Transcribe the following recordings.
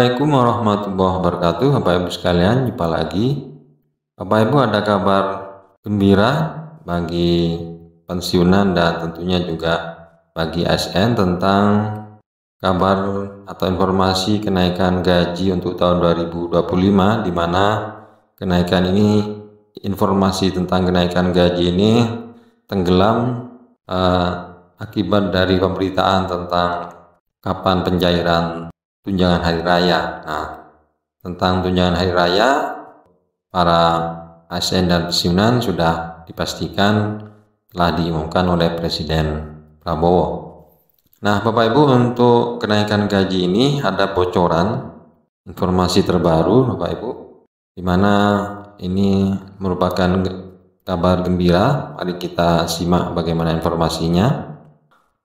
Assalamualaikum warahmatullahi wabarakatuh. Bapak Ibu sekalian, jumpa lagi. Bapak Ibu, ada kabar gembira bagi pensiunan dan tentunya juga bagi ASN tentang kabar atau informasi kenaikan gaji untuk tahun 2025, di mana kenaikan ini, informasi tentang kenaikan gaji ini tenggelam akibat dari pemberitaan tentang kapan pencairan tunjangan hari raya. Nah, tentang tunjangan hari raya, para ASN dan pensiunan sudah dipastikan telah diumumkan oleh Presiden Prabowo. Nah, Bapak Ibu, untuk kenaikan gaji ini ada bocoran informasi terbaru, Bapak Ibu, di mana ini merupakan kabar gembira. Mari kita simak bagaimana informasinya.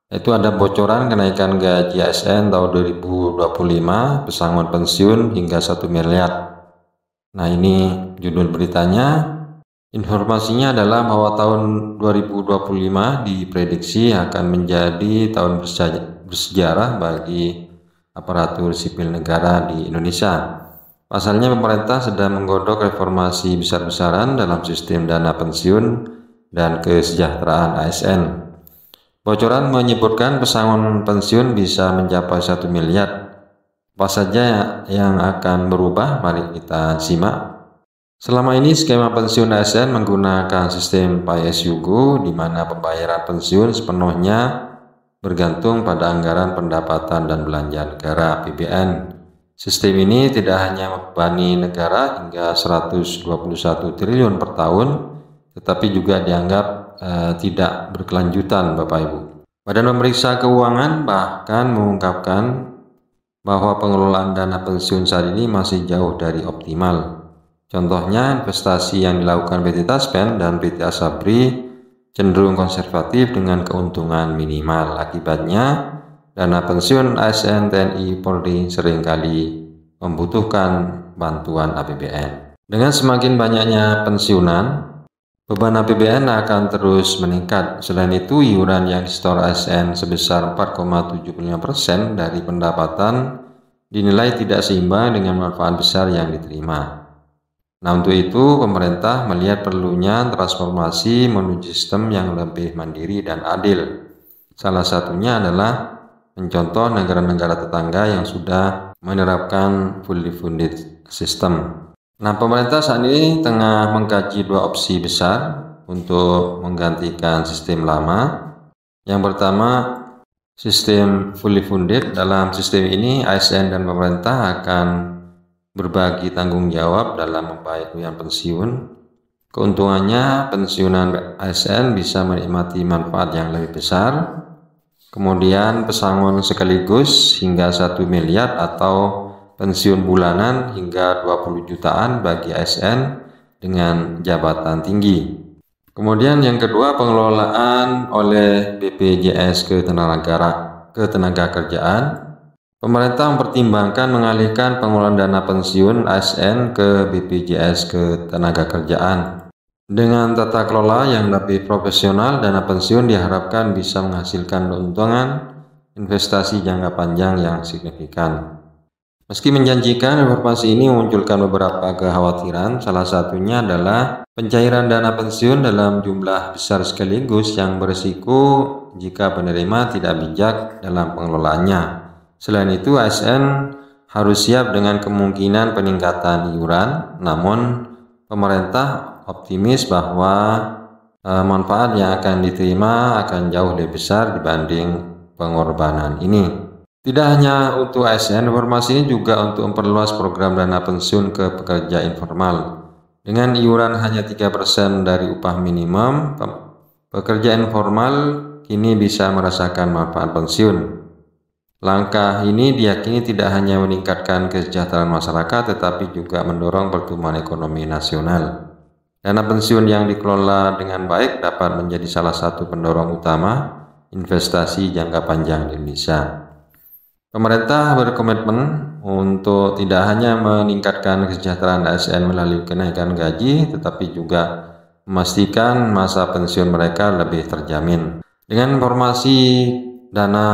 Itu ada bocoran kenaikan gaji ASN tahun 2025, pesangon pensiun hingga 1 miliar. Nah, ini judul beritanya. Informasinya adalah bahwa tahun 2025 diprediksi akan menjadi tahun bersejarah bagi aparatur sipil negara di Indonesia. Pasalnya pemerintah sedang menggodok reformasi besar-besaran dalam sistem dana pensiun dan kesejahteraan ASN. Bocoran menyebutkan pesangon pensiun bisa mencapai 1 miliar. Apa saja yang akan berubah? Mari kita simak. Selama ini skema pensiun ASN menggunakan sistem pay as you go, di mana pembayaran pensiun sepenuhnya bergantung pada anggaran pendapatan dan belanja negara (APBN). Sistem ini tidak hanya membebani negara hingga 121 triliun per tahun, tetapi juga dianggap tidak berkelanjutan, Bapak Ibu. Badan Pemeriksa Keuangan bahkan mengungkapkan bahwa pengelolaan dana pensiun saat ini masih jauh dari optimal. Contohnya, investasi yang dilakukan PT Taspen dan PT Asabri cenderung konservatif dengan keuntungan minimal. Akibatnya, dana pensiun ASN, TNI, Polri seringkali membutuhkan bantuan APBN. Dengan semakin banyaknya pensiunan, beban APBN akan terus meningkat. Selain itu, iuran yang disetor ASN sebesar 4,75% dari pendapatan dinilai tidak seimbang dengan manfaat besar yang diterima. Nah, untuk itu pemerintah melihat perlunya transformasi menuju sistem yang lebih mandiri dan adil. Salah satunya adalah mencontoh negara-negara tetangga yang sudah menerapkan fully funded system. Nah, pemerintah saat ini tengah mengkaji dua opsi besar untuk menggantikan sistem lama. Yang pertama, sistem fully funded. Dalam sistem ini, ASN dan pemerintah akan berbagi tanggung jawab dalam membayar pensiun. Keuntungannya, pensiunan ASN bisa menikmati manfaat yang lebih besar. Kemudian pesangon sekaligus hingga 1 miliar atau pensiun bulanan hingga 20 jutaan bagi ASN dengan jabatan tinggi. Kemudian yang kedua, pengelolaan oleh BPJS Ketenagakerjaan. Pemerintah mempertimbangkan mengalihkan pengelolaan dana pensiun ASN ke BPJS Ketenagakerjaan. Dengan tata kelola yang lebih profesional, dana pensiun diharapkan bisa menghasilkan keuntungan investasi jangka panjang yang signifikan. Meski menjanjikan, informasi ini memunculkan beberapa kekhawatiran. Salah satunya adalah pencairan dana pensiun dalam jumlah besar sekaligus yang berisiko jika penerima tidak bijak dalam pengelolaannya. Selain itu, ASN harus siap dengan kemungkinan peningkatan iuran, namun pemerintah optimis bahwa manfaat yang akan diterima akan jauh lebih besar dibanding pengorbanan ini. Tidak hanya untuk ASN, informasi ini juga untuk memperluas program dana pensiun ke pekerja informal. Dengan iuran hanya 3% dari upah minimum, pekerja informal kini bisa merasakan manfaat pensiun. Langkah ini diyakini tidak hanya meningkatkan kesejahteraan masyarakat, tetapi juga mendorong pertumbuhan ekonomi nasional. Dana pensiun yang dikelola dengan baik dapat menjadi salah satu pendorong utama investasi jangka panjang di Indonesia. Pemerintah berkomitmen untuk tidak hanya meningkatkan kesejahteraan ASN melalui kenaikan gaji, tetapi juga memastikan masa pensiun mereka lebih terjamin. Dengan informasi dana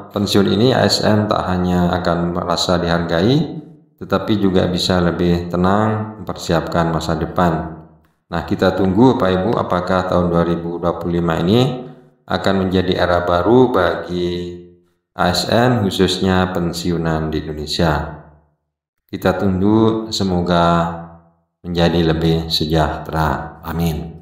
pensiun ini, ASN tak hanya akan merasa dihargai, tetapi juga bisa lebih tenang mempersiapkan masa depan. Nah, kita tunggu Bapak Ibu apakah tahun 2025 ini akan menjadi era baru bagi ASN khususnya pensiunan di Indonesia. Kita tunggu, semoga menjadi lebih sejahtera. Amin.